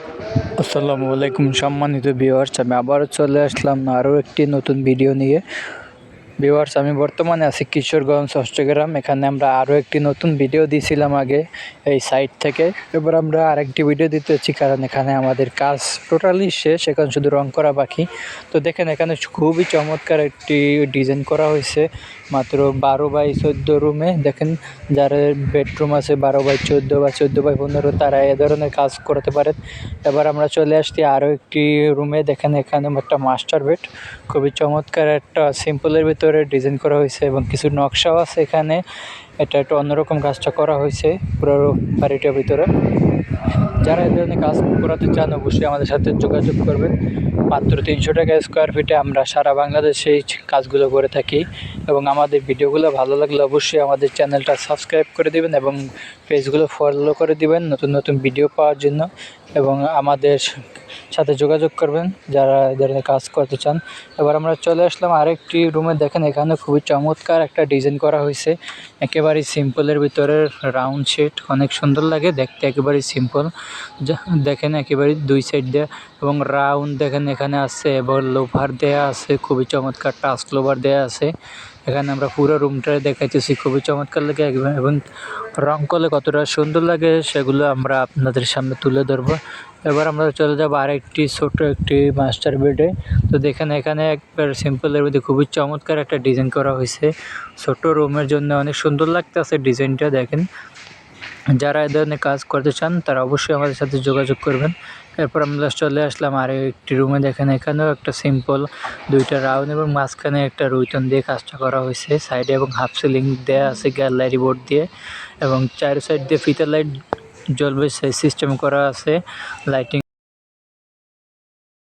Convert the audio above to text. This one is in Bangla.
আসসালামু আলাইকুম সম্মানিত ভিউয়ার্স, আমি আবারও চলে আসলাম আরও একটি নতুন ভিডিও নিয়ে। ভিউয়ার্স, আমি বর্তমানে আছি কিশোরগঞ্জ অষ্টগ্রাম। এখানে আমরা আরও একটি নতুন ভিডিও দিয়েছিলাম আগে এই সাইট থেকে। এবার আমরা আরেকটি ভিডিও দিতেছি, কারণ এখানে আমাদের কাজ টোটালি শেষ, এখন শুধু রং করা বাকি। তো দেখেন, এখানে খুবই চমৎকার একটি ডিজাইন করা হয়েছে মাত্র 12x14 রুমে। দেখেন, যারা বেডরুম আছে 12x14 বা 14x15, তারা এ ধরনের কাজ করতে পারেন। এবার আমরা চলে আসছি আরও একটি রুমে। দেখেন, এখানে একটা মাস্টার বেড, খুবই চমৎকার একটা সিম্পলের ভিতরে ডিজাইন করা হয়েছে এবং কিছু নকশাও আছে এখানে। এটা একটু অন্যরকম কাজটা করা হয়েছে পুরো বাড়িটার ভিতরে। যারা এই ধরনের কাজ করাতে চান অবশ্যই আমাদের সাথে যোগাযোগ করবেন। মাত্র 300 টাকা স্কোয়ার ফিটে আমরা সারা বাংলাদেশে এই কাজগুলো করে থাকি। এবং আমাদের ভিডিওগুলো ভালো লাগলে অবশ্যই আমাদের চ্যানেলটা সাবস্ক্রাইব করে দিবেন এবং পেজগুলো ফলো করে দিবেন নতুন নতুন ভিডিও পাওয়ার জন্য। এবং আমাদের সাথে যোগাযোগ করবেন যারা এই ধরনের কাজ করতে চান। এবার আমরা চলে আসলাম আরেকটি রুমে। দেখেন, এখানে খুবই চমৎকার একটা ডিজাইন করা হয়েছে, একেবারেই সিম্পলের ভিতরে রাউন্ড শেড, অনেক সুন্দর লাগে দেখতে, একেবারেই সিম্পল। দেখেন একেবারে দুই সাইড দিয়ে এবং রাউন্ড দেখেন এখানে আছে এবং লোভার দেয়া আছে, খুবই চমৎকার টাচ লোভার দেয়া আছে। এখানে আমরা পুরো রুমটা দেখাইতেছি, খুবই চমৎকার লাগে এবং রং করলে কতটা সুন্দর লাগে সেগুলো আমরা আপনাদের সামনে তুলে ধরবো। এবার আমরা চলে যাবো আরেকটি ছোট একটি মাস্টার বেডে। তো দেখেন, এখানে একবার সিম্পলের মধ্যে খুবই চমৎকার একটা ডিজাইন করা হয়েছে। ছোট রুমের জন্য অনেক সুন্দর লাগতেছে ডিজাইনটা। দেখেন, যারা এই ধরনের কাজ করতে চান তারা অবশ্যই আমাদের সাথে যোগাযোগ করবেন। এরপর আমরা চলে আসলাম আরও একটি রুমে। দেখেন, এখানেও একটা সিম্পল দুইটা রাউন্ড এবং মাঝখানে একটা রুইতন দিয়ে কাজটা করা হয়েছে। সাইডে এবং হাফ সিলিং দেওয়া আছে গ্যালারি বোর্ড দিয়ে এবং চার সাইড দিয়ে ফিতার লাইট জ্বলবে সেই সিস্টেম করা আছে। লাইটিং